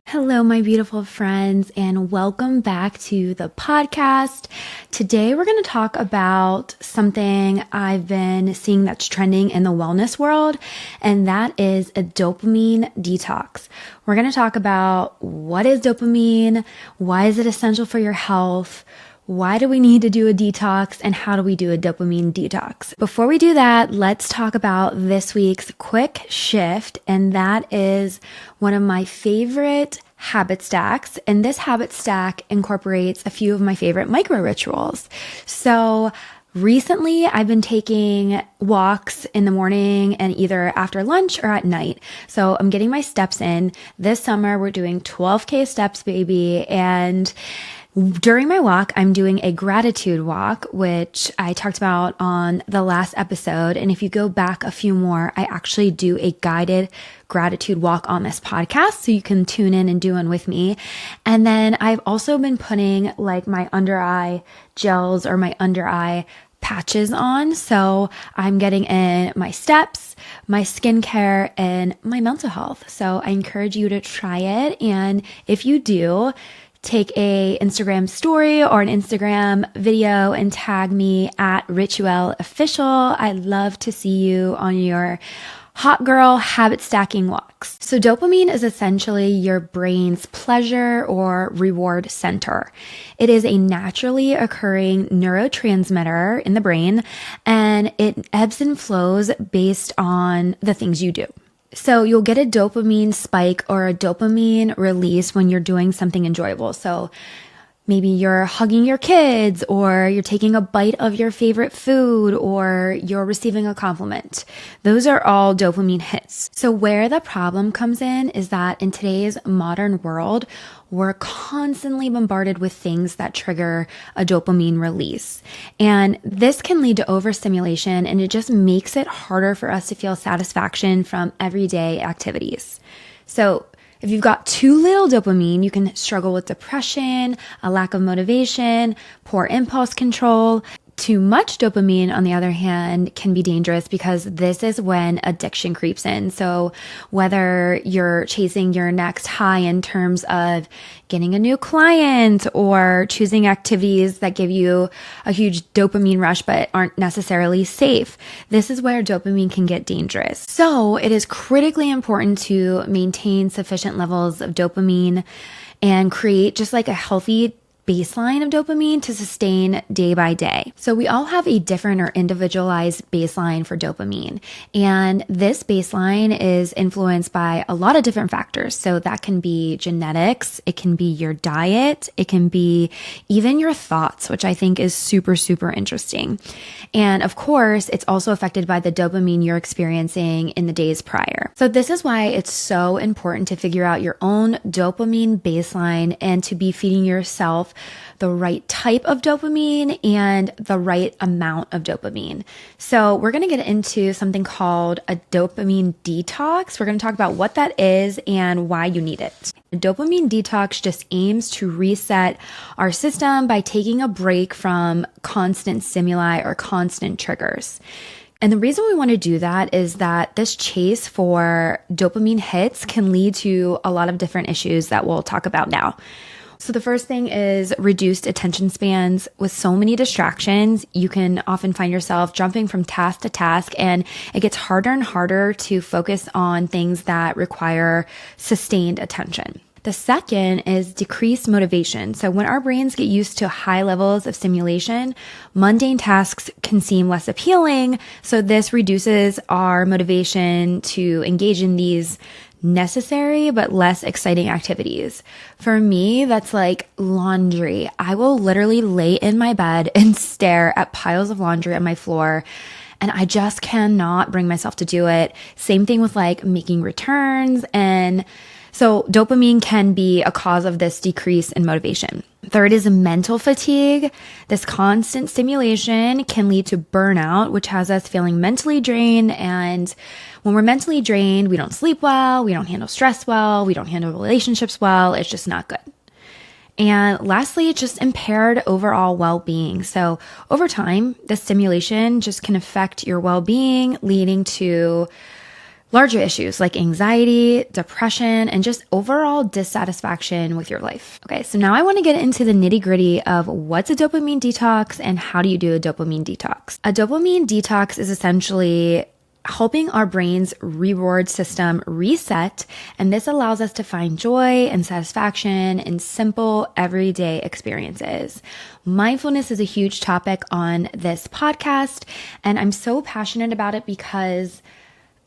Hello, my beautiful friends, and welcome back to the podcast. Today, we're going to talk about something I've been seeing that's trending in the wellness world, and that is a dopamine detox. We're going to talk about what is dopamine, why is it essential for your health, why do we need to do a detox, and how do we do a dopamine detox? Before we do that, let's talk about this week's quick shift, and that is one of my favorite habit stacks. And this habit stack incorporates a few of my favorite micro rituals. So recently, I've been taking walks in the morning and either after lunch or at night. So I'm getting my steps in. This summer, we're doing 12K steps, baby. And during my walk, I'm doing a gratitude walk, which I talked about on the last episode. And if you go back a few more, I actually do a guided gratitude walk on this podcast. So you can tune in and do one with me. And then I've also been putting like my under eye gels or my under eye patches on. So I'm getting in my steps, my skincare, and my mental health. So I encourage you to try it. And if you do, take a Instagram story or an Instagram video and tag me at Rituel Official. I'd love to see you on your hot girl habit stacking walks. So dopamine is essentially your brain's pleasure or reward center. It is a naturally occurring neurotransmitter in the brain, and it ebbs and flows based on the things you do. So you'll get a dopamine spike or a dopamine release when you're doing something enjoyable. So maybe you're hugging your kids, or you're taking a bite of your favorite food, or you're receiving a compliment. Those are all dopamine hits. So where the problem comes in is that in today's modern world, we're constantly bombarded with things that trigger a dopamine release. And this can lead to overstimulation, and it just makes it harder for us to feel satisfaction from everyday activities. So if you've got too little dopamine, you can struggle with depression, a lack of motivation, poor impulse control. Too much dopamine, on the other hand, can be dangerous because this is when addiction creeps in. So whether you're chasing your next high in terms of getting a new client or choosing activities that give you a huge dopamine rush but aren't necessarily safe, this is where dopamine can get dangerous. So it is critically important to maintain sufficient levels of dopamine and create just like a healthy baseline of dopamine to sustain day by day. So we all have a different or individualized baseline for dopamine. And this baseline is influenced by a lot of different factors. So that can be genetics, it can be your diet, it can be even your thoughts, which I think is super, super interesting. And of course, it's also affected by the dopamine you're experiencing in the days prior. So this is why it's so important to figure out your own dopamine baseline and to be feeding yourself the right type of dopamine and the right amount of dopamine. So we're going to get into something called a dopamine detox. We're going to talk about what that is and why you need it. A dopamine detox just aims to reset our system by taking a break from constant stimuli or constant triggers. And the reason we want to do that is that this chase for dopamine hits can lead to a lot of different issues that we'll talk about now. So the first thing is reduced attention spans. With so many distractions, you can often find yourself jumping from task to task, and it gets harder and harder to focus on things that require sustained attention. The second is decreased motivation. So when our brains get used to high levels of stimulation, mundane tasks can seem less appealing. So this reduces our motivation to engage in these necessary but less exciting activities. For me, that's like laundry. I will literally lay in my bed and stare at piles of laundry on my floor, and I just cannot bring myself to do it. Same thing with like making returns. And so dopamine can be a cause of this decrease in motivation. Third is mental fatigue. This constant stimulation can lead to burnout, which has us feeling mentally drained. And when we're mentally drained, we don't sleep well, we don't handle stress well, we don't handle relationships well. It's just not good. And lastly, it's just impaired overall well-being. So over time, the stimulation just can affect your well-being, leading to larger issues like anxiety, depression, and just overall dissatisfaction with your life. Okay, so now I want to get into the nitty-gritty of what's a dopamine detox and how do you do a dopamine detox. A dopamine detox is essentially helping our brain's reward system reset, and this allows us to find joy and satisfaction in simple everyday experiences. Mindfulness is a huge topic on this podcast, and I'm so passionate about it because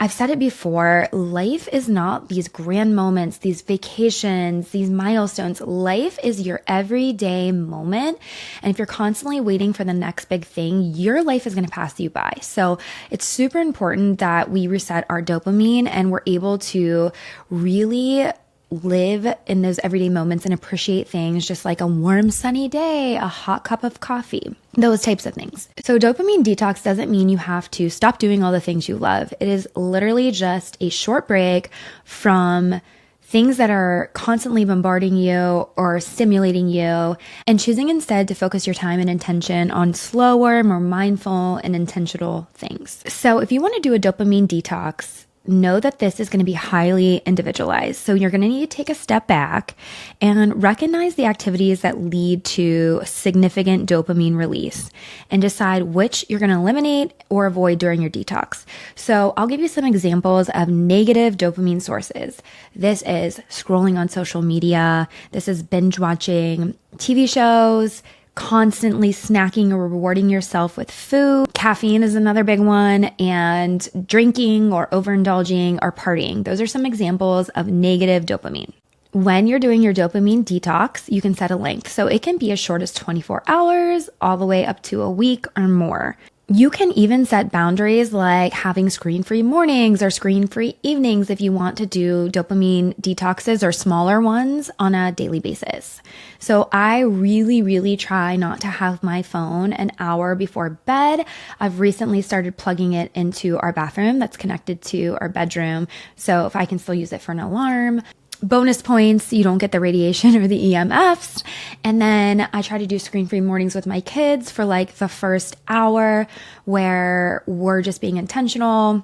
I've said it before, life is not these grand moments, these vacations, these milestones. Life is your everyday moment. And if you're constantly waiting for the next big thing, your life is going to pass you by. So it's super important that we reset our dopamine and we're able to really live in those everyday moments and appreciate things just like a warm, sunny day, a hot cup of coffee, those types of things. So dopamine detox doesn't mean you have to stop doing all the things you love. It is literally just a short break from things that are constantly bombarding you or stimulating you and choosing instead to focus your time and intention on slower, more mindful and intentional things. So if you want to do a dopamine detox, know that this is going to be highly individualized. So you're going to need to take a step back and recognize the activities that lead to significant dopamine release and decide which you're going to eliminate or avoid during your detox. So I'll give you some examples of negative dopamine sources. This is scrolling on social media. This is binge watching TV shows, constantly snacking or rewarding yourself with food. Caffeine is another big one, and drinking or overindulging or partying. Those are some examples of negative dopamine. When you're doing your dopamine detox, you can set a length. So it can be as short as 24 hours all the way up to a week or more. You can even set boundaries like having screen-free mornings or screen-free evenings if you want to do dopamine detoxes or smaller ones on a daily basis. So I really try not to have my phone an hour before bed. I've recently started plugging it into our bathroom that's connected to our bedroom, so if I can still use it for an alarm. Bonus points, you don't get the radiation or the EMFs. And then I try to do screen-free mornings with my kids for like the first hour where we're just being intentional.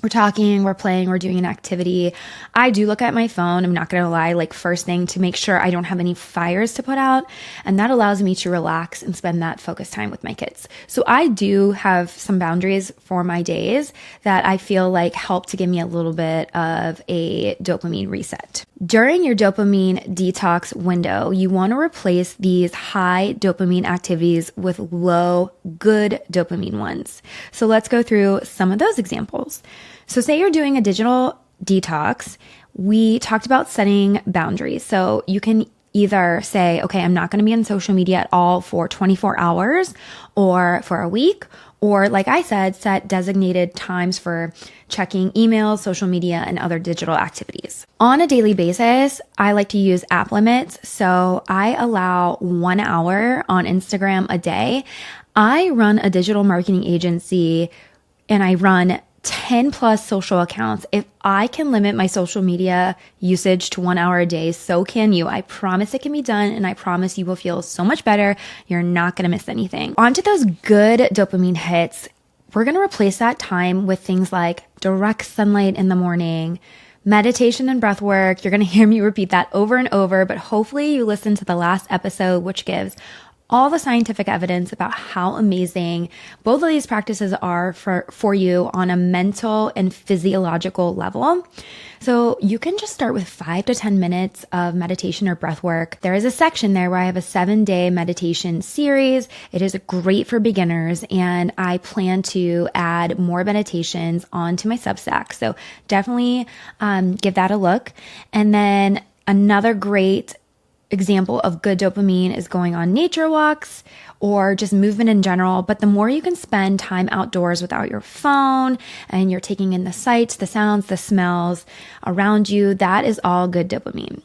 We're talking, we're playing, we're doing an activity. I do look at my phone, I'm not going to lie, like first thing to make sure I don't have any fires to put out. And that allows me to relax and spend that focused time with my kids. So I do have some boundaries for my days that I feel like help to give me a little bit of a dopamine reset. During your dopamine detox window, you want to replace these high dopamine activities with low, good dopamine ones. So let's go through some of those examples. So say you're doing a digital detox. We talked about setting boundaries. So you can either say, okay, I'm not going to be on social media at all for 24 hours or for a week. Or like I said, set designated times for checking emails, social media, and other digital activities. On a daily basis, I like to use app limits. So I allow 1 hour on Instagram a day. I run a digital marketing agency and I run 10 plus social accounts. If I can limit my social media usage to 1 hour a day, so can you. I promise it can be done, and I promise you will feel so much better. You're not going to miss anything. On to those good dopamine hits. We're going to replace that time with things like direct sunlight in the morning, meditation and breath work. You're going to hear me repeat that over and over, but hopefully you listened to the last episode, which gives all the scientific evidence about how amazing both of these practices are for you on a mental and physiological level. So you can just start with 5 to 10 minutes of meditation or breath work. There is a section there where I have a 7-day meditation series. It is great for beginners, and I plan to add more meditations onto my Substack. So definitely give that a look. And then another great example of good dopamine is going on nature walks or just movement in general. But the more you can spend time outdoors without your phone and you're taking in the sights, the sounds, the smells around you, that is all good dopamine.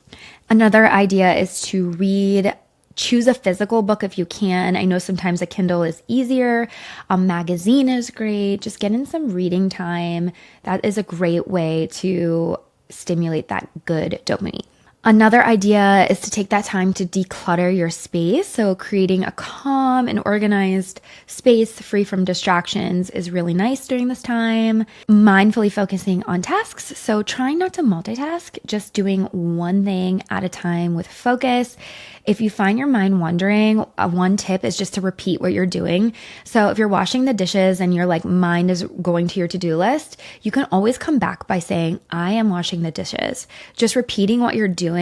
Another idea is to read. Choose a physical book if you can. I know sometimes a Kindle is easier. A magazine is great. Just get in some reading time. That is a great way to stimulate that good dopamine. Another idea is to take that time to declutter your space. So creating a calm and organized space free from distractions is really nice during this time. Mindfully focusing on tasks. So trying not to multitask, just doing one thing at a time with focus. If you find your mind wandering, one tip is just to repeat what you're doing. So if you're washing the dishes and your mind is going to your to-do list, you can always come back by saying, I am washing the dishes. Just repeating what you're doing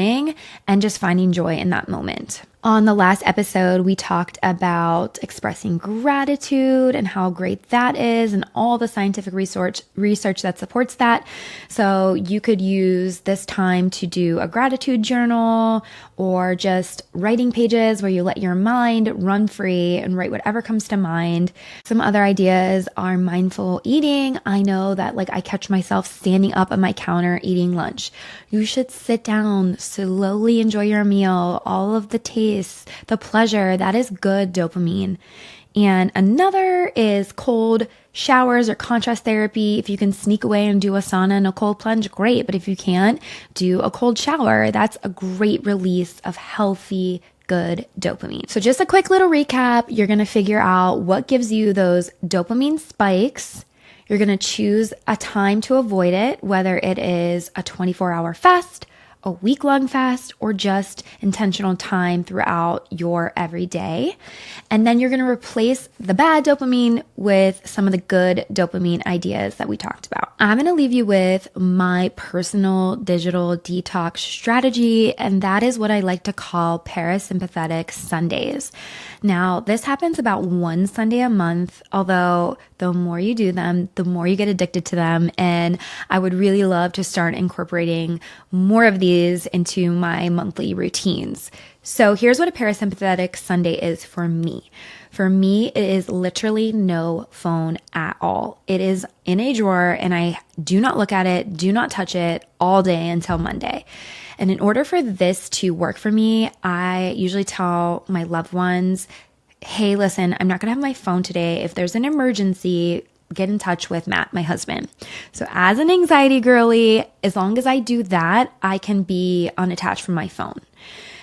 and just finding joy in that moment. On the last episode, we talked about expressing gratitude and how great that is and all the scientific research that supports that. So you could use this time to do a gratitude journal or just writing pages where you let your mind run free and write whatever comes to mind. Some other ideas are mindful eating. I know that I catch myself standing up at my counter eating lunch. You should sit down, slowly enjoy your meal, all of the taste, the pleasure. That is good dopamine. And another is cold showers or contrast therapy. If you can sneak away and do a sauna and a cold plunge, great. But if you can't, do a cold shower. That's a great release of healthy, good dopamine. So just a quick little recap. You're going to figure out what gives you those dopamine spikes. You're going to choose a time to avoid it, whether it is a 24-hour fast, a week-long fast, or just intentional time throughout your everyday. And then you're going to replace the bad dopamine with some of the good dopamine ideas that we talked about. I'm going to leave you with my personal digital detox strategy, and that is what I like to call Parasympathetic Sundays. Now, this happens about one Sunday a month, although the more you do them, the more you get addicted to them. And I would really love to start incorporating more of these into my monthly routines. So here's what a Parasympathetic Sunday is for me. For me, it is literally no phone at all. It is in a drawer and I do not look at it, do not touch it all day until Monday. And in order for this to work for me, I usually tell my loved ones, hey, listen, I'm not going to have my phone today. If there's an emergency, get in touch with Matt, my husband. So as an anxiety girly, as long as I do that, I can be unattached from my phone.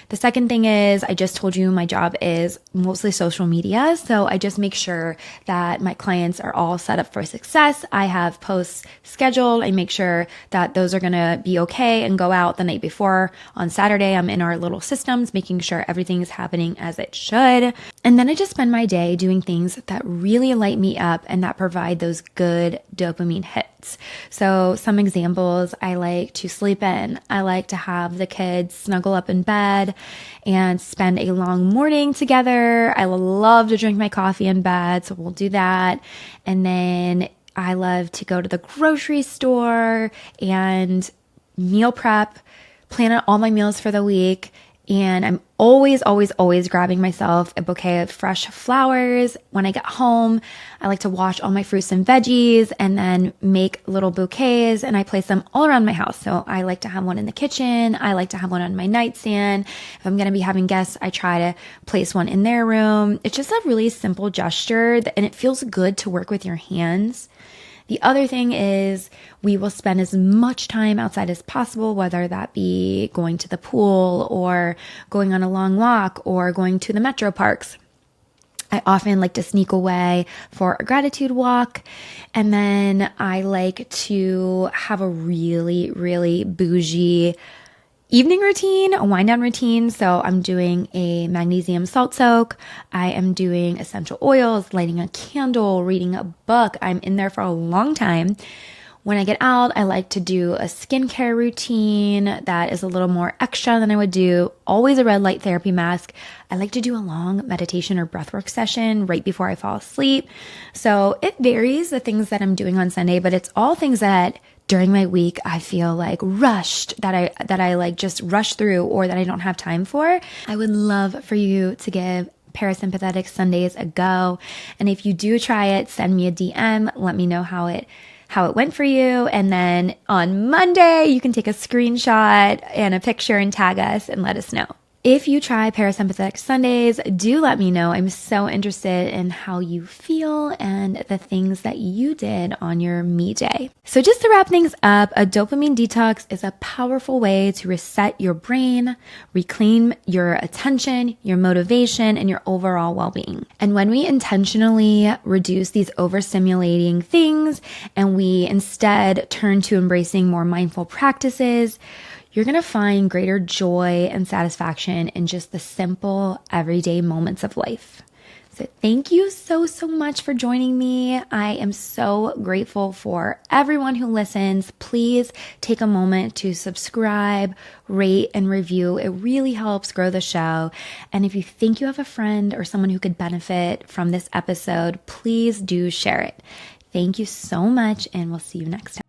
The second thing is, I just told you my job is mostly social media. So I just make sure that my clients are all set up for success. I have posts scheduled. I make sure that those are going to be okay and go out the night before. On Saturday, I'm in our little systems, making sure everything is happening as it should. And then I just spend my day doing things that really light me up and that provide those good dopamine hits. So some examples, I like to sleep in. I like to have the kids snuggle up in bed and spend a long morning together. I love to drink my coffee in bed, so we'll do that. And then I love to go to the grocery store and meal prep, plan out all my meals for the week. And I'm always grabbing myself a bouquet of fresh flowers. When I get home, I like to wash all my fruits and veggies and then make little bouquets and I place them all around my house. So I like to have one in the kitchen. I like to have one on my nightstand. If I'm going to be having guests, I try to place one in their room. It's just a really simple gesture and it feels good to work with your hands. The other thing is we will spend as much time outside as possible, whether that be going to the pool or going on a long walk or going to the metro parks. I often like to sneak away for a gratitude walk. And then I like to have a really, really bougie evening routine, a wind down routine. So I'm doing a magnesium salt soak. I am doing essential oils, lighting a candle, reading a book. I'm in there for a long time. When I get out, I like to do a skincare routine that is a little more extra than I would do. Always a red light therapy mask. I like to do a long meditation or breathwork session right before I fall asleep. So it varies the things that I'm doing on Sunday, but it's all things that during my week, I feel like rushed, that I like just rush through or that I don't have time for. I would love for you to give Parasympathetic Sundays a go. And if you do try it, send me a DM. Let me know how it went for you. And then on Monday, you can take a screenshot and a picture and tag us and let us know. If you try Parasympathetic Sundays, do let me know. I'm so interested in how you feel and the things that you did on your me day. So just to wrap things up, a dopamine detox is a powerful way to reset your brain, reclaim your attention, your motivation, and your overall well-being. And when we intentionally reduce these overstimulating things and we instead turn to embracing more mindful practices, you're going to find greater joy and satisfaction in just the simple, everyday moments of life. So thank you so much for joining me. I am so grateful for everyone who listens. Please take a moment to subscribe, rate, and review. It really helps grow the show. And if you think you have a friend or someone who could benefit from this episode, please do share it. Thank you so much, and we'll see you next time.